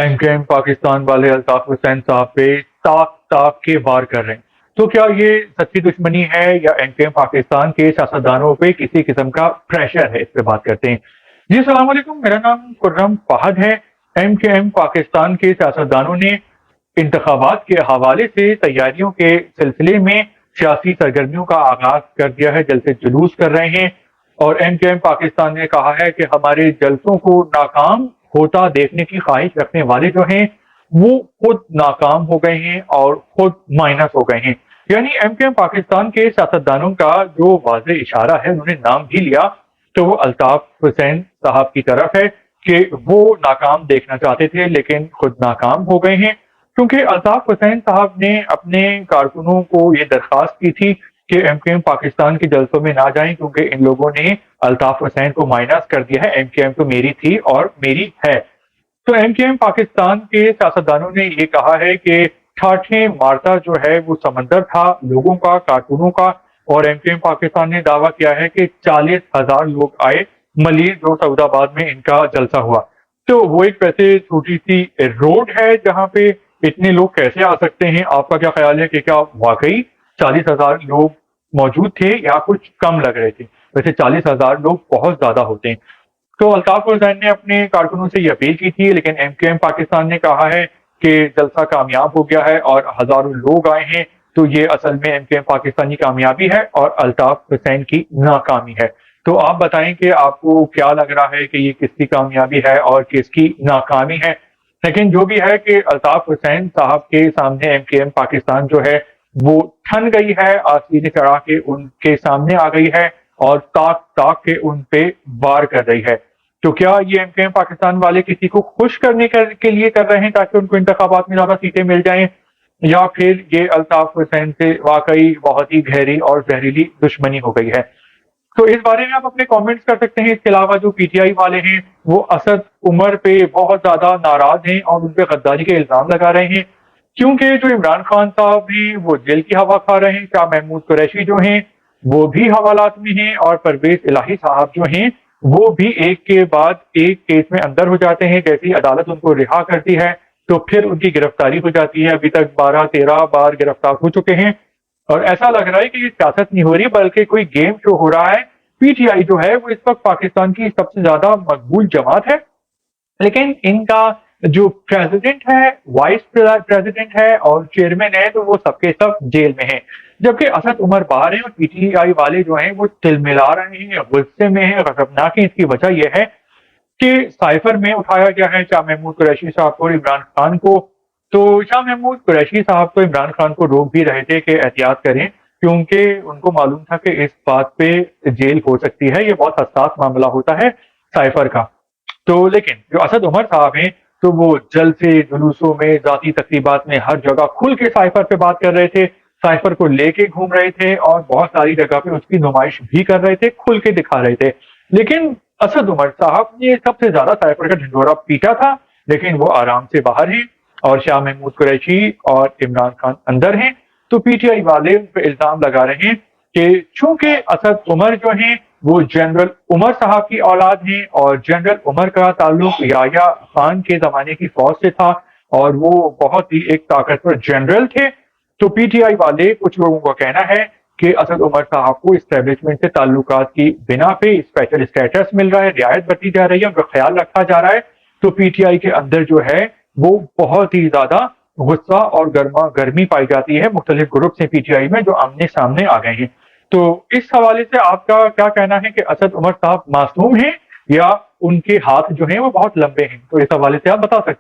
M کے M Pakistan والے الطاف حسین صاحب پہ تاک تاک کے وار کر رہے ہیں، تو کیا یہ سچی دشمنی ہے یا ایم کے ایم پاکستان کے سیاستدانوں پہ کسی قسم کا پریشر ہے؟ اس پہ بات کرتے ہیں۔ جی السلام علیکم، میرا نام خرم فہد ہے۔ ایم کے ایم پاکستان کے سیاستدانوں نے انتخابات کے حوالے سے تیاریوں کے سلسلے میں سیاسی سرگرمیوں کا آغاز کر دیا ہے، جلسے جلوس کر رہے ہیں، اور ایم کے ایم پاکستان نے کہا ہے کہ ہمارے جلسوں کو ناکام ہوتا دیکھنے کی خواہش رکھنے والے جو ہیں وہ خود ناکام ہو گئے ہیں اور خود مائنس ہو گئے ہیں۔ یعنی ایم کے ایم پاکستان کے سیاستدانوں کا جو واضح اشارہ ہے، انہوں نے نام بھی لیا تو وہ الطاف حسین صاحب کی طرف ہے کہ وہ ناکام دیکھنا چاہتے تھے لیکن خود ناکام ہو گئے ہیں، کیونکہ الطاف حسین صاحب نے اپنے کارکنوں کو یہ درخواست کی تھی کہ ایم کے ایم پاکستان کے جلسوں میں نہ جائیں کیونکہ ان لوگوں نے الطاف حسین کو مائنس کر دیا ہے، ایم کے ایم تو میری تھی اور میری ہے۔ تو ایم کے ایم پاکستان کے سیاستدانوں نے یہ کہا ہے کہ ٹھاٹھیں مارتا جو ہے وہ سمندر تھا لوگوں کا، کارکنوں کا، اور ایم کے ایم پاکستان نے دعویٰ کیا ہے کہ 40,000 لوگ آئے ملیر جو سعود آباد میں ان کا جلسہ ہوا۔ تو وہ ایک ویسے چھوٹی سی روڈ ہے جہاں پہ اتنے لوگ کیسے آ سکتے ہیں؟ آپ کا کیا خیال ہے کہ کیا واقعی 40,000 لوگ موجود تھے یا کچھ کم لگ رہے تھے؟ ویسے 40,000 لوگ بہت زیادہ ہوتے ہیں۔ تو الطاف حسین نے اپنے کارکنوں سے یہ اپیل کی تھی، لیکن ایم کے ایم پاکستان نے کہا ہے کہ جلسہ کامیاب ہو گیا ہے اور ہزاروں لوگ آئے ہیں، تو یہ اصل میں ایم کے ایم پاکستان کی کامیابی ہے اور الطاف حسین کی ناکامی ہے۔ تو آپ بتائیں کہ آپ کو کیا لگ رہا ہے کہ یہ کس کی کامیابی ہے اور کس کی ناکامی ہے؟ لیکن جو بھی ہے کہ الطاف حسین صاحب کے سامنے ایم کے ایم پاکستان جو ہے وہ ٹھن گئی ہے، آستین چڑھا کے ان کے سامنے آ گئی ہے اور تاک تاک کے ان پہ وار کر رہی ہے۔ تو کیا یہ ایم کے ایم پاکستان والے کسی کو خوش کرنے کے لیے کر رہے ہیں تاکہ ان کو انتخابات میں زیادہ سیٹیں مل جائیں، یا پھر یہ الطاف حسین سے واقعی بہت ہی گہری اور زہریلی دشمنی ہو گئی ہے؟ تو اس بارے میں آپ اپنے کامنٹس کر سکتے ہیں۔ اس کے علاوہ جو پی ٹی آئی والے ہیں وہ اسد عمر پہ بہت زیادہ ناراض ہیں اور ان پہ غداری کے الزام لگا رہے ہیں، کیونکہ جو عمران خان صاحب ہیں وہ جیل کی ہوا کھا رہے ہیں، شاہ محمود قریشی جو ہیں وہ بھی حوالات میں ہیں، اور پرویز الہی صاحب جو ہیں وہ بھی ایک کے بعد ایک کیس میں اندر ہو جاتے ہیں۔ جیسی عدالت ان کو رہا کرتی ہے تو پھر ان کی گرفتاری ہو جاتی ہے۔ ابھی تک 12-13 بار گرفتار ہو چکے ہیں، اور ایسا لگ رہا ہے کہ یہ سیاست نہیں ہو رہی بلکہ کوئی گیم شو ہو رہا ہے۔ پی ٹی آئی جو ہے وہ اس وقت پاکستان کی سب سے زیادہ مقبول جماعت ہے، لیکن ان کا جو پریزیڈنٹ ہے، وائس پریزیڈنٹ ہے اور چیئرمین ہے تو وہ سب کے سب جیل میں ہیں، جبکہ اسد عمر باہر ہیں، اور پی ٹی آئی والے جو ہیں وہ تل ملا رہے ہیں، غصے میں ہیں، غضبناک ہیں۔ اس کی وجہ یہ ہے کہ سائفر میں اٹھایا گیا ہے شاہ محمود قریشی صاحب کو اور عمران خان کو۔ تو شاہ محمود قریشی صاحب تو عمران خان کو روک بھی رہے تھے کہ احتیاط کریں، کیونکہ ان کو معلوم تھا کہ اس بات پہ جیل ہو سکتی ہے، یہ بہت حساس معاملہ ہوتا ہے سائفر کا۔ تو لیکن جو اسد عمر صاحب ہیں تو وہ جلسے جلوسوں میں، ذاتی تقریبات میں، ہر جگہ کھل کے سائفر پہ بات کر رہے تھے، سائفر کو لے کے گھوم رہے تھے اور بہت ساری جگہ پہ اس کی نمائش بھی کر رہے تھے، کھل کے دکھا رہے تھے۔ لیکن اسد عمر صاحب نے سب سے زیادہ سائفر کا ڈھنڈورا پیٹا تھا، لیکن وہ آرام سے باہر ہیں اور شاہ محمود قریشی اور عمران خان اندر ہیں۔ تو پی ٹی آئی والے ان پہ الزام لگا رہے ہیں کہ چونکہ اسد عمر جو ہیں وہ جنرل عمر صاحب کی اولاد ہیں، اور جنرل عمر کا تعلق یحییٰ خان کے زمانے کی فوج سے تھا اور وہ بہت ہی ایک طاقتور جنرل تھے، تو پی ٹی آئی والے کچھ لوگوں کا کہنا ہے کہ اسد عمر صاحب کو اسٹیبلشمنٹ سے تعلقات کی بنا پہ اسپیشل اسٹیٹس مل رہا ہے، رعایت برتی جا رہی ہے، ان کا خیال رکھا جا رہا ہے۔ تو پی ٹی آئی کے اندر جو ہے وہ بہت ہی زیادہ غصہ اور گرما گرمی پائی جاتی ہے مختلف گروپ سے پی ٹی آئی میں جو آمنے سامنے آ گئے ہیں۔ تو اس حوالے سے آپ کا کیا کہنا ہے کہ اسد عمر صاحب معصوم ہیں یا ان کے ہاتھ جو ہیں وہ بہت لمبے ہیں؟ تو اس حوالے سے آپ بتا سکتے ہیں۔